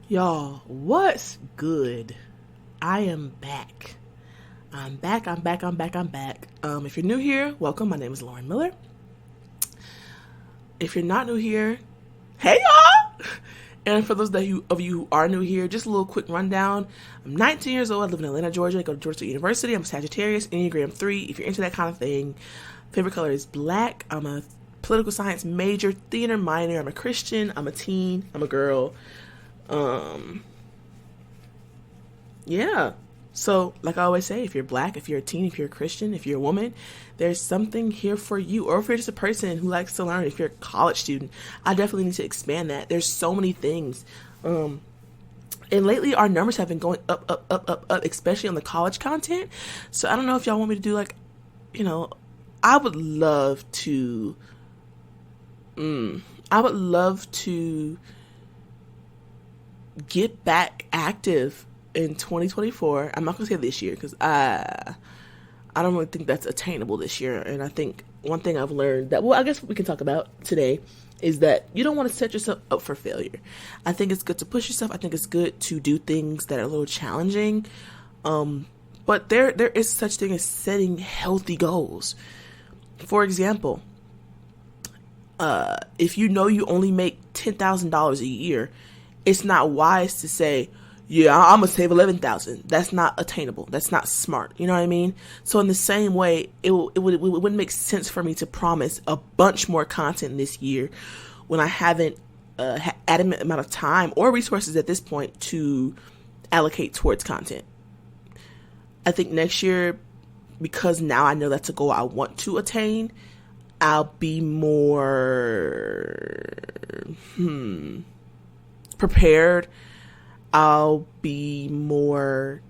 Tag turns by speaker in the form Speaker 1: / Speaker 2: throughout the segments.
Speaker 1: Y'all, what's good? I am back. I'm back. If you're new here, welcome. My name is Lauren Miller. If you're not new here, hey y'all! And for those of you who are new here, just a little quick rundown. I'm 19 years old. I live in Atlanta, Georgia. I go to Georgia State University. I'm a Sagittarius, Enneagram 3. If you're into that kind of thing, favorite color is black. I'm a political science major, theater minor. I'm a Christian. I'm a teen. I'm a girl. Yeah. So, like I always say, if you're black, if you're a teen, if you're a Christian, if you're a woman, there's something here for you. Or if you're just a person who likes to learn, if you're a college student, I definitely need to expand that. There's so many things. And lately our numbers have been going up, especially on the college content. So I don't know if y'all want me to do I would love to, get back active in 2024. I'm not going to say this year because I don't really think that's attainable this year. And I think one thing I've learned that, well, I guess we can talk about today is that you don't want to set yourself up for failure. I think it's good to push yourself. I think it's good to do things that are a little challenging. But there is such thing as setting healthy goals. For example, if you know you only make $10,000 a year, it's not wise to say, yeah, I'm going to save 11,000. That's not attainable. That's not smart. You know what I mean? So in the same way, it wouldn't make sense for me to promise a bunch more content this year when I haven't had adequate amount of time or resources at this point to allocate towards content. I think next year, because now I know that's a goal I want to attain, I'll be more prepared. I'll be more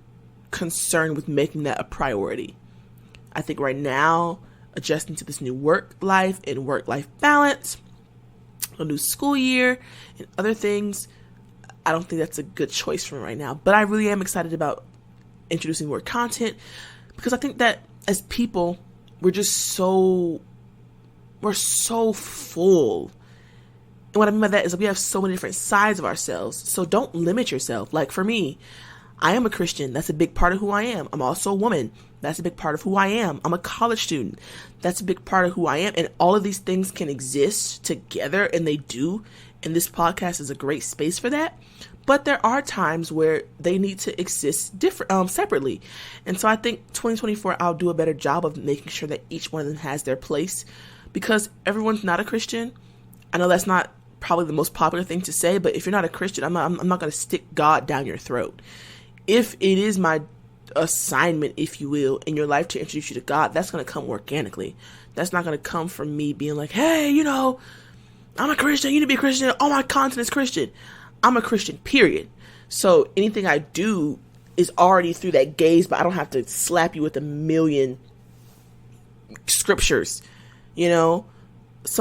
Speaker 1: concerned with making that a priority. I think right now, adjusting to this new work life and work-life balance, a new school year, and other things, I don't think that's a good choice for me right now. But I really am excited about introducing more content because I think that as people, we're so full. And what I mean by that is we have so many different sides of ourselves. So don't limit yourself. Like for me, I am a Christian. That's a big part of who I am. I'm also a woman. That's a big part of who I am. I'm a college student. That's a big part of who I am. And all of these things can exist together, and they do. And this podcast is a great space for that. But there are times where they need to exist separately. And so I think 2024, I'll do a better job of making sure that each one of them has their place, because everyone's not a Christian. I know that's not probably the most popular thing to say, but if you're not a Christian, I'm not going to stick God down your throat. If it is my assignment, if you will, in your life to introduce you to God, that's going to come organically. That's not going to come from me being like, hey, I'm a Christian, you need to be a Christian, all my content is Christian. I'm a Christian, period. So anything I do is already through that gaze, but I don't have to slap you with a million scriptures. Some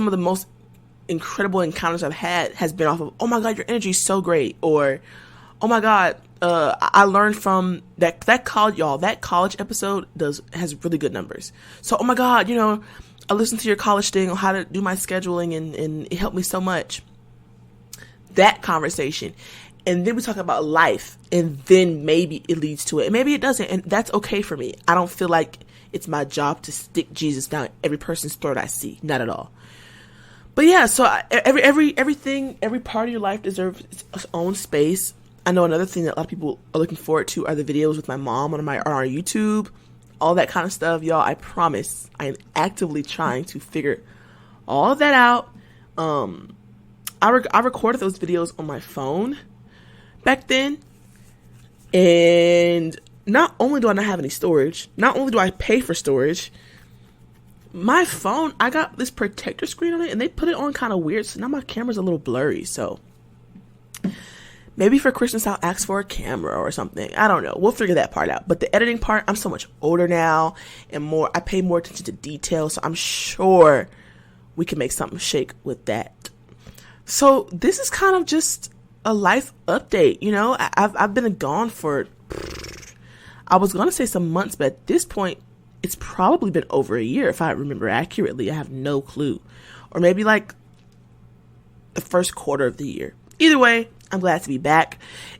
Speaker 1: of the most incredible encounters I've had has been off of, oh my God, your energy is so great. Or, oh my God, I learned from that college, y'all, that college episode has really good numbers. So, oh my God, I listened to your college thing on how to do my scheduling and it helped me so much. That conversation. And then we talk about life, and then maybe it leads to it. And maybe it doesn't. And that's okay for me. I don't feel like it's my job to stick Jesus down every person's throat I see. Not at all. But yeah, so everything, every part of your life deserves its own space. I know another thing that a lot of people are looking forward to are the videos with my mom on our YouTube, all that kind of stuff. Y'all, I promise I am actively trying to figure all of that out. I recorded those videos on my phone back then. And not only do I not have any storage, not only do I pay for storage, my phone, I got this protector screen on it and they put it on kind of weird. So now my camera's a little blurry. So maybe for Christmas, I'll ask for a camera or something. I don't know. We'll figure that part out. But the editing part, I'm so much older now and I pay more attention to detail. So I'm sure we can make something shake with that. So this is kind of just a life update. I've been gone for, I was going to say some months, but at this point, it's probably been over a year, if I remember accurately. I have no clue. Or maybe like the first quarter of the year. Either way, I'm glad to be back.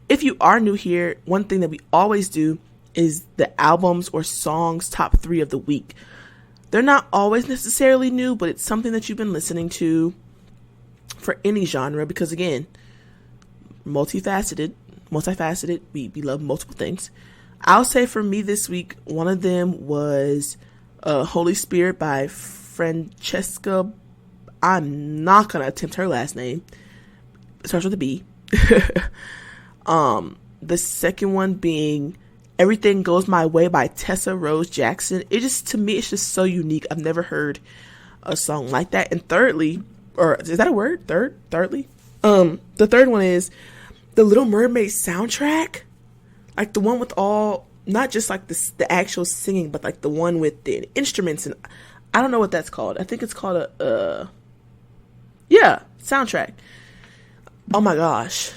Speaker 1: If you are new here, one thing that we always do is the albums or songs top 3 of the week. They're not always necessarily new, but it's something that you've been listening to for any genre, because again, multifaceted, we love multiple things. I'll say for me this week, one of them was Holy Spirit by Francesca. I'm not going to attempt her last name. It starts with a B. The second one being Everything Goes My Way by Tessa Rose Jackson. It just, to me, it's just so unique. I've never heard a song like that. And thirdly, or is that a word? Thirdly? The third one is the Little Mermaid soundtrack. Like the one with all, not just like the actual singing, but like the one with the instruments. And I don't know what that's called. I think it's called soundtrack. Oh my gosh.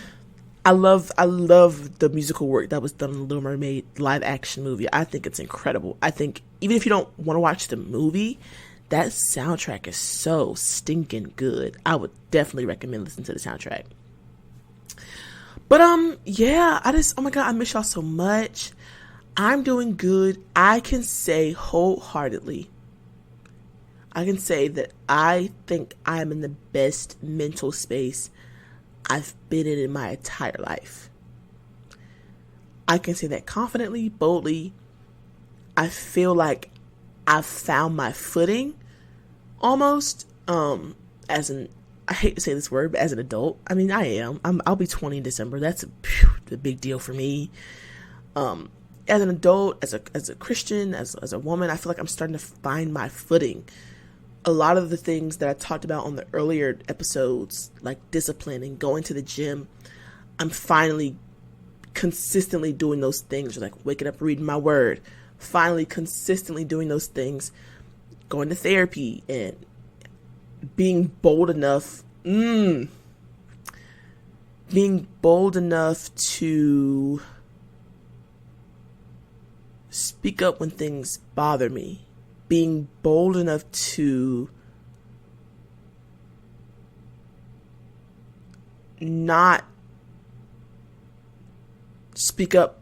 Speaker 1: I love the musical work that was done in the Little Mermaid live action movie. I think it's incredible. I think even if you don't want to watch the movie, that soundtrack is so stinking good. I would definitely recommend listening to the soundtrack. But oh my God, I miss y'all so much. I'm doing good. I can say wholeheartedly, I can say that I think I'm in the best mental space I've been in my entire life. I can say that confidently, boldly. I feel like I've found my footing almost, I hate to say this word, but as an adult. I mean, I am. I'll be 20 in December. That's a big deal for me. As an adult, as a Christian, as a woman, I feel like I'm starting to find my footing. A lot of the things that I talked about on the earlier episodes, like discipline and going to the gym, I'm finally consistently doing those things, like waking up, reading my word, finally consistently doing those things, going to therapy and being bold enough to speak up when things bother me. Being bold enough to not speak up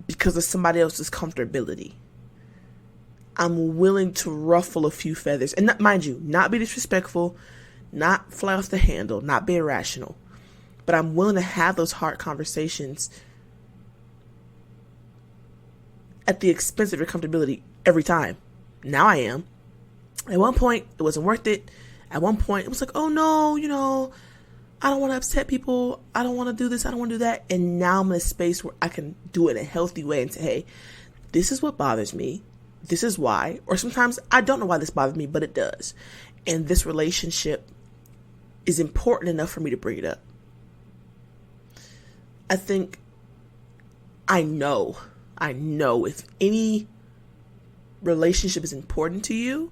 Speaker 1: because of somebody else's comfortability. I'm willing to ruffle a few feathers. And mind you, not be disrespectful, not fly off the handle, not be irrational. But I'm willing to have those hard conversations at the expense of your comfortability every time. Now I am. At one point, it wasn't worth it. At one point, it was like, oh no, I don't want to upset people. I don't want to do this. I don't want to do that. And now I'm in a space where I can do it in a healthy way and say, hey, this is what bothers me. This is why. Or sometimes I don't know why this bothers me, but it does. And this relationship is important enough for me to bring it up. I think I know if any relationship is important to you,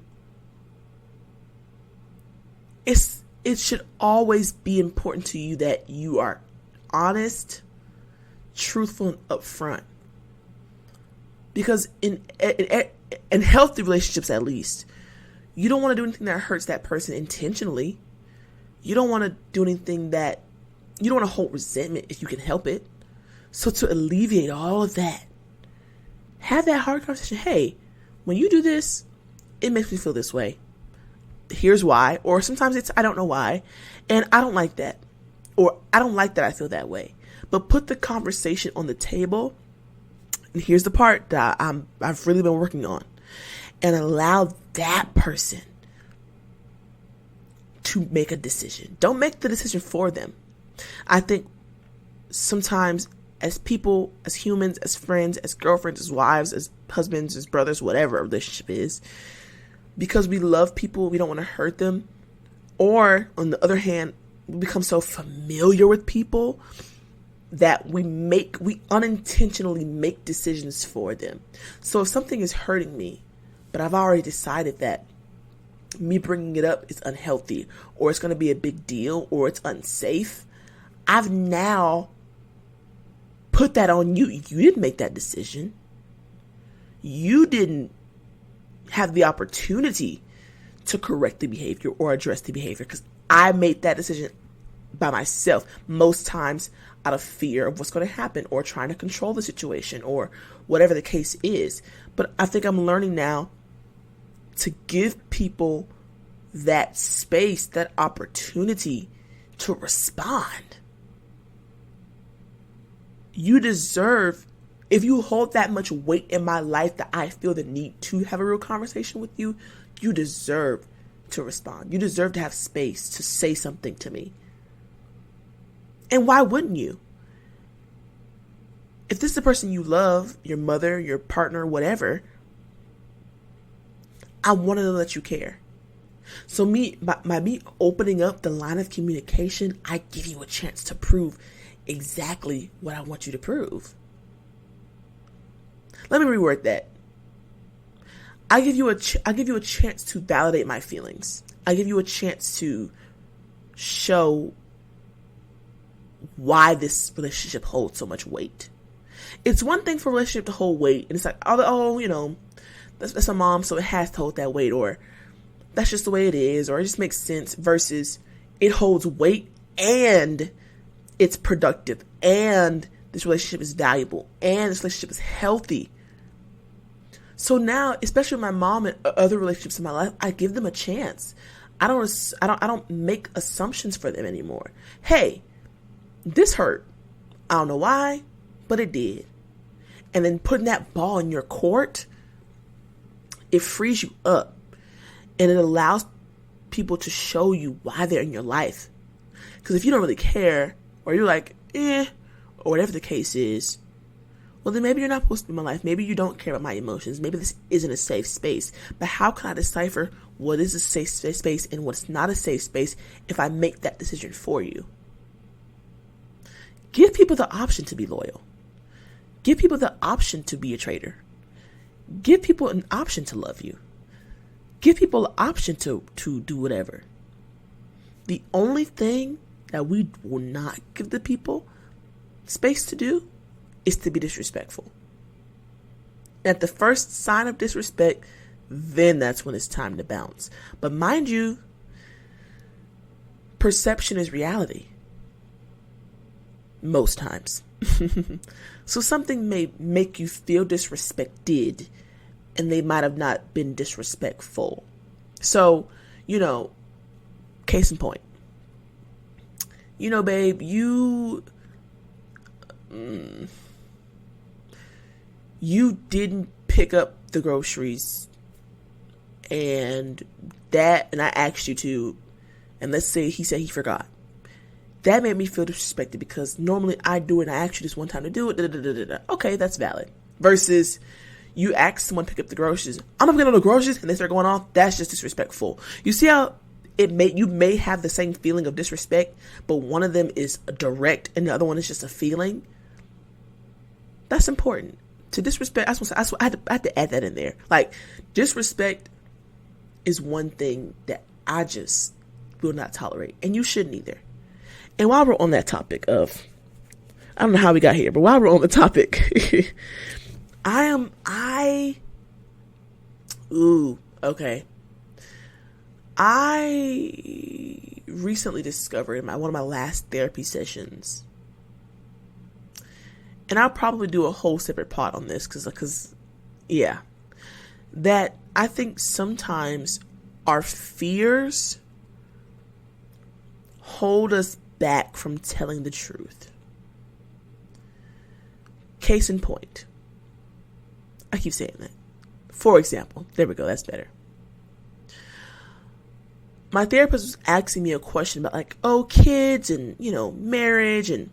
Speaker 1: it should always be important to you that you are honest, truthful, and upfront. Because in healthy relationships, at least, you don't want to do anything that hurts that person intentionally. You don't want to do anything that, you don't want to hold resentment if you can help it. So to alleviate all of that, have that hard conversation. Hey, when you do this, it makes me feel this way. Here's why. Or sometimes it's, I don't know why. And I don't like that. Or I don't like that I feel that way. But put the conversation on the table. And here's the part that I've really been working on. And allow that person to make a decision. Don't make the decision for them. I think sometimes as people, as humans, as friends, as girlfriends, as wives, as husbands, as brothers, whatever a relationship is, because we love people, we don't want to hurt them. Or on the other hand, we become so familiar with people that we unintentionally make decisions for them. So if something is hurting me, but I've already decided that me bringing it up is unhealthy, or it's going to be a big deal, or it's unsafe, I've now put that on you. You didn't make that decision. You didn't have the opportunity to correct the behavior or address the behavior, because I made that decision by myself, most times out of fear of what's going to happen or trying to control the situation or whatever the case is. But I think I'm learning now to give people that space, that opportunity to respond. You deserve, if you hold that much weight in my life that I feel the need to have a real conversation with you, you deserve to respond. You deserve to have space to say something to me. And why wouldn't you? If this is the person you love, your mother, your partner, whatever, I want to know that you care. So by me opening up the line of communication, I give you a chance to prove exactly what I want you to prove. Let me reword that. I give you a chance to validate my feelings. I give you a chance to show why this relationship holds so much weight. It's one thing for a relationship to hold weight, and it's like, that's my mom, so it has to hold that weight, or that's just the way it is, or it just makes sense, versus it holds weight and it's productive, and this relationship is valuable, and this relationship is healthy. So now, especially with my mom and other relationships in my life, I give them a chance. I don't make assumptions for them anymore. Hey, this hurt. I don't know why, but it did. And then putting that ball in your court, it frees you up. And it allows people to show you why they're in your life. Because if you don't really care, or you're like, or whatever the case is, well, then maybe you're not supposed to be in my life. Maybe you don't care about my emotions. Maybe this isn't a safe space. But how can I decipher what is a safe space and what's not a safe space if I make that decision for you? Give people the option to be loyal. Give people the option to be a traitor. Give people an option to love you. Give people an option to do whatever. The only thing that we will not give the people space to do is to be disrespectful. At the first sign of disrespect, then that's when it's time to bounce. But mind you, perception is reality. Most times. So something may make you feel disrespected, and they might have not been disrespectful. So, case in point. Babe, you didn't pick up the groceries, and I asked you to, and let's say he said he forgot. That made me feel disrespected because normally I do it and I asked you this one time to do it. Okay, that's valid. Versus you ask someone to pick up the groceries. I'm not getting the groceries, and they start going off. That's just disrespectful. You see how you may have the same feeling of disrespect, but one of them is direct and the other one is just a feeling. That's important. To disrespect, I had to add that in there. Like, disrespect is one thing that I just will not tolerate, and you shouldn't either. And while we're on that topic of, I don't know how we got here, but while we're on the topic, okay. I recently discovered in one of my last therapy sessions, and I'll probably do a whole separate pod on this because that I think sometimes our fears hold us back from telling the truth. Case in point. I keep saying that. For example, there we go, that's better. My therapist was asking me a question about kids and, marriage, and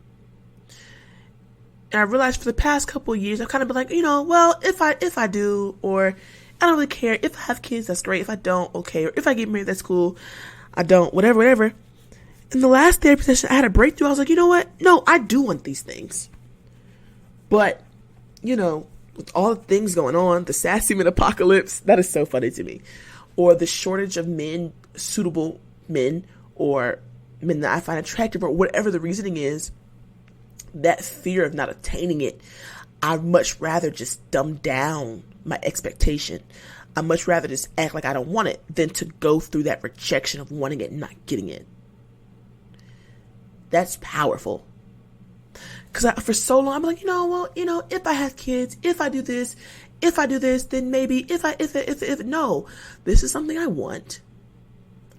Speaker 1: I realized for the past couple of years I've kind of been like, well, if I do, or I don't really care. If I have kids, that's great. If I don't, okay. Or if I get married, that's cool. I don't, whatever. In the last therapy session, I had a breakthrough. I was like, you know what? No, I do want these things. But, with all the things going on, the sassy men apocalypse, that is so funny to me. Or the shortage of men, suitable men, or men that I find attractive, or whatever the reasoning is, that fear of not attaining it, I'd much rather just dumb down my expectation. I'd much rather just act like I don't want it than to go through that rejection of wanting it and not getting it. That's powerful. Because for so long, I'm like, if I have kids, if I do this, then maybe if no, this is something I want.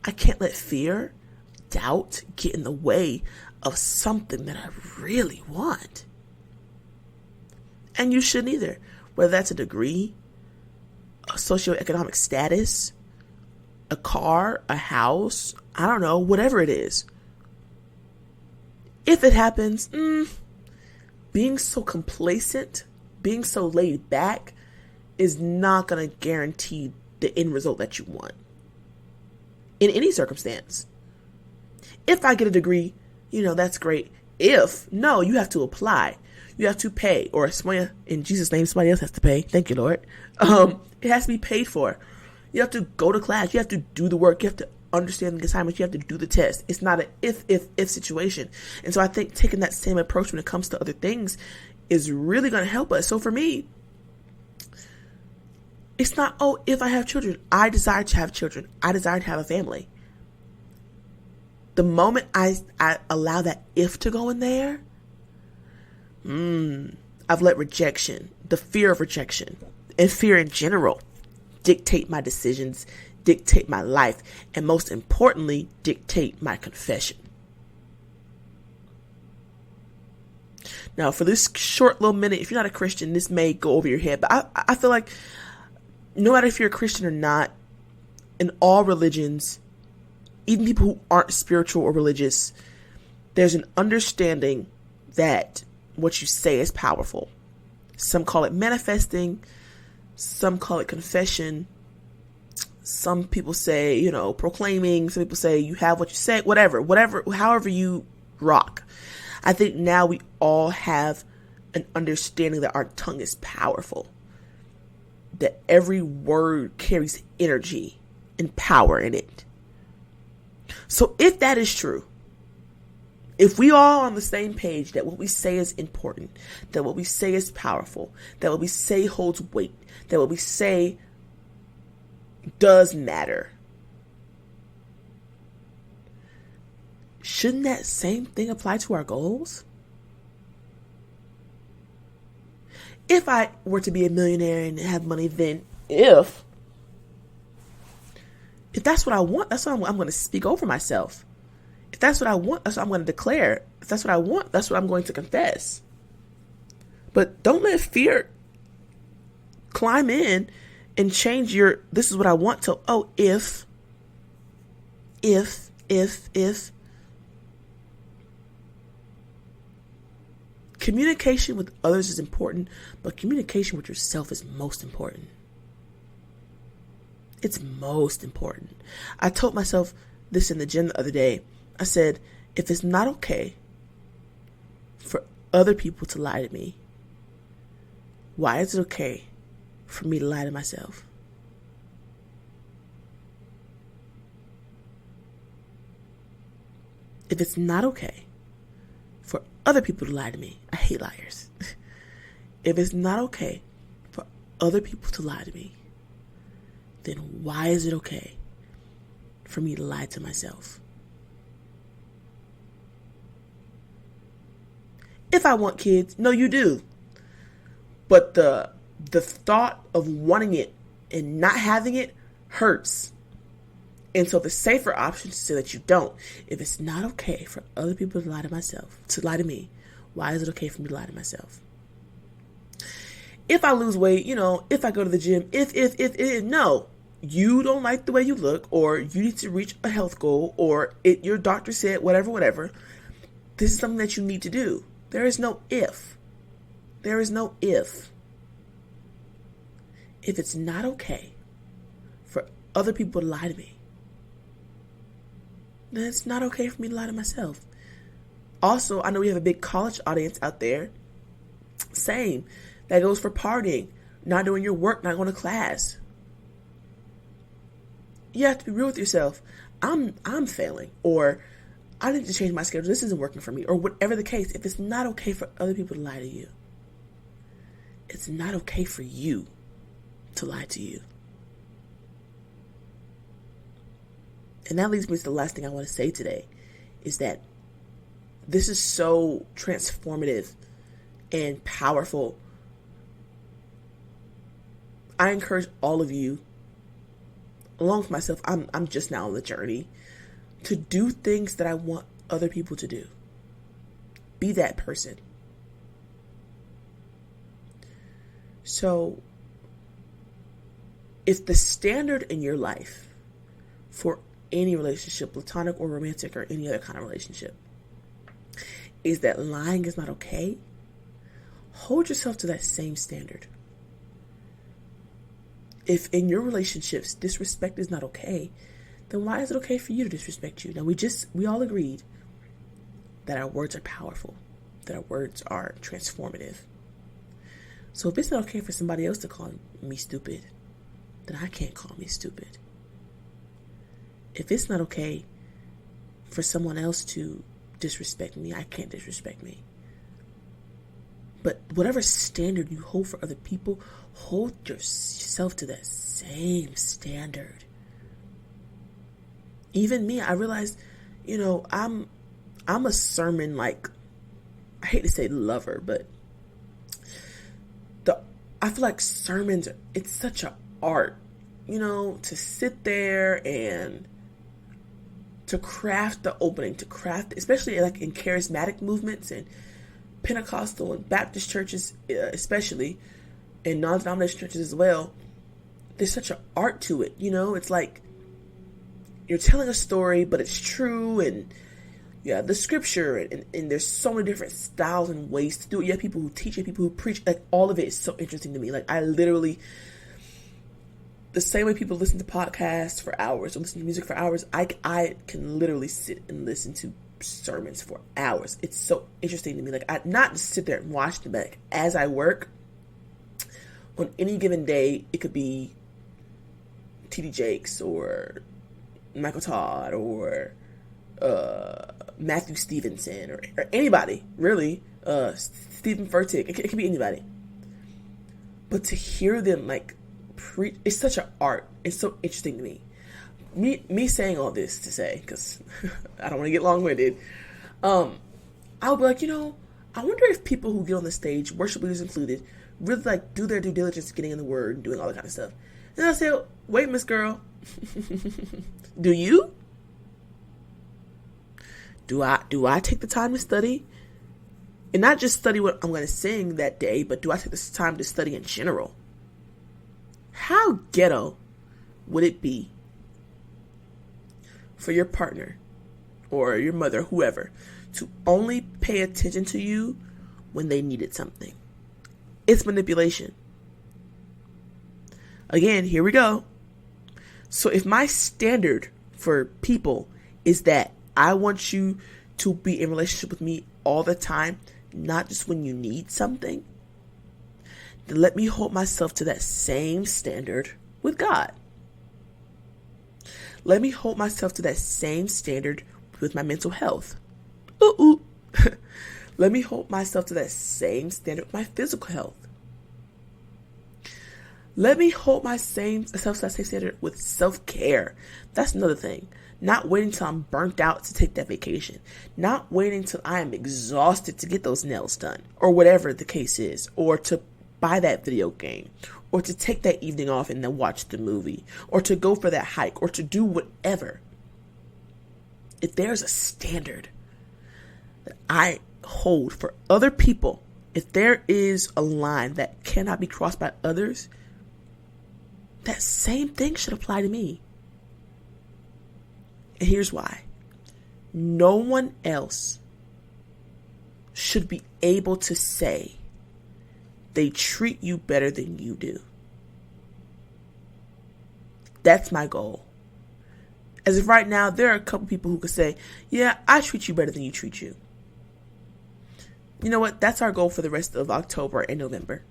Speaker 1: I can't let fear, doubt get in the way of something that I really want. And you shouldn't either. Whether that's a degree, a socioeconomic status, a car, a house, I don't know, whatever it is. If it happens, being so complacent, being so laid back is not going to guarantee the end result that you want. In any circumstance. If I get a degree, that's great. No, you have to apply. You have to pay, or in Jesus' name, somebody else has to pay. Thank you, Lord. It has to be paid for. You have to go to class. You have to do the work. You have to understand the assignments. You have to do the test. It's not an if situation. And so I think taking that same approach when it comes to other things is really going to help us. So for me, it's not, if I have children. I desire to have children. I desire to have a family. The moment I allow that if to go in there, I've let rejection, the fear of rejection, and fear in general dictate my decisions, dictate my life, and most importantly, dictate my confession. Now, for this short little minute, if you're not a Christian, this may go over your head, but I feel like no matter if you're a Christian or not, in all religions, even people who aren't spiritual or religious, there's an understanding that what you say is powerful. Some call it manifesting. Some call it confession. Some people say, proclaiming. Some people say you have what you say. Whatever, however you rock. I think now we all have an understanding that our tongue is powerful. That every word carries energy and power in it. So if that is true, if we all on the same page that what we say is important, that what we say is powerful, that what we say holds weight, that what we say does matter, shouldn't that same thing apply to our goals? If I were to be a millionaire and have money, then if that's what I want, that's what I'm going to speak over myself. If that's what I want, that's what I'm going to declare. If that's what I want, that's what I'm going to confess. But don't let fear climb in and change this is what I want to, if. Communication with others is important, but communication with yourself is most important. It's most important. I told myself this in the gym the other day. I said, if it's not okay for other people to lie to me, why is it okay for me to lie to myself? If it's not okay for other people to lie to me, I hate liars. If it's not okay for other people to lie to me, then why is it okay for me to lie to myself? If I want kids, no, you do. But the thought of wanting it and not having it hurts. And so the safer option is to say that you don't. If it's not okay for other people to lie to me, why is it okay for me to lie to myself? If I lose weight, if I go to the gym, no, you don't like the way you look, or you need to reach a health goal, or your doctor said whatever. This is something that you need to do. There is no if. There is no if. If it's not okay for other people to lie to me, then it's not okay for me to lie to myself. Also, I know we have a big college audience out there. Same. That goes for partying, not doing your work, not going to class. You have to be real with yourself. I'm failing, or I need to change my schedule. This isn't working for me, or whatever the case. If it's not okay for other people to lie to you, it's not okay for you to lie to you. And that leads me to the last thing I want to say today, is that This is so transformative and powerful. I encourage all of you, along with myself, I'm just now on the journey, to do things that I want other people to do. Be that person. So, if the standard in your life for any relationship, platonic or romantic or any other kind of relationship, is that lying is not okay, hold yourself to that same standard. If in your relationships disrespect is not okay, then why is it okay for you to disrespect you? Now we all agreed that our words are powerful, that our words are transformative. So if it's not okay for somebody else to call me stupid, then I can't call me stupid. If it's not okay for someone else to disrespect me, I can't disrespect me. But whatever standard you hold for other people, hold yourself to that same standard. Even me, I realized, I'm a sermon, like, I hate to say lover, but I feel like sermons, it's such an art, to sit there and to craft the opening, especially like in charismatic movements and Pentecostal and Baptist churches, especially, and non-denominational churches as well. There's such an art to it, it's like you're telling a story, but it's true, and yeah, the scripture, and there's so many different styles and ways to do it. You have people who teach, you have people who preach. Like, all of it is so interesting to me. Like, I literally, the same way people listen to podcasts for hours or listen to music for hours, I can literally sit and listen to sermons for hours. It's so interesting to me. Like, I not just sit there and watch them, but like, as I work, on any given day, it could be T.D. Jakes or Michael Todd or Matthew Stevenson or anybody, really, Stephen Furtick. It could be anybody. But to hear them like preach, it's such an art. It's so interesting to me. Me saying all this to say, because I don't want to get long-winded, I'll be like, I wonder if people who get on the stage, worship leaders included, really like do their due diligence getting in the word and doing all that kind of stuff. And I'll say, wait, Miss Girl, do you? Do I take the time to study? And not just study what I'm going to sing that day, but do I take this time to study in general? How ghetto would it be for your partner or your mother, whoever, to only pay attention to you when they needed something? It's manipulation. Again, here we go. So if my standard for people is that I want you to be in relationship with me all the time, not just when you need something, then let me hold myself to that same standard with God. Let me hold myself to that same standard with my mental health. Let me hold myself to that same standard with my physical health. Let me hold myself to that same standard with self-care. That's another thing. Not waiting till I'm burnt out to take that vacation. Not waiting till I am exhausted to get those nails done. Or whatever the case is. Or to buy that video game. Or to take that evening off and then watch the movie. Or to go for that hike. Or to do whatever. If there's a standard that I hold for other people, if there is a line that cannot be crossed by others, that same thing should apply to me. And here's why. No one else should be able to say they treat you better than you do. That's my goal. As of right now, there are a couple people who could say, yeah, I treat you better than you treat you. You know what? That's our goal for the rest of October and November.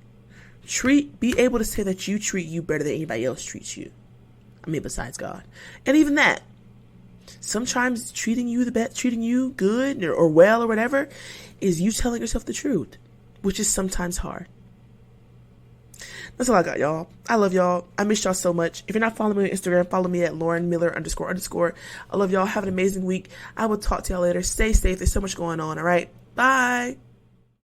Speaker 1: Be able to say that you treat you better than anybody else treats you. I mean, besides God. And even that. Sometimes treating you good or well or whatever is you telling yourself the truth, which is sometimes hard. That's all I got, y'all. I love y'all. I miss y'all so much. If you're not following me on Instagram, follow me at Lauren Miller __. I love y'all. Have an amazing week. I will talk to y'all later. Stay safe. There's so much going on. All right. Bye.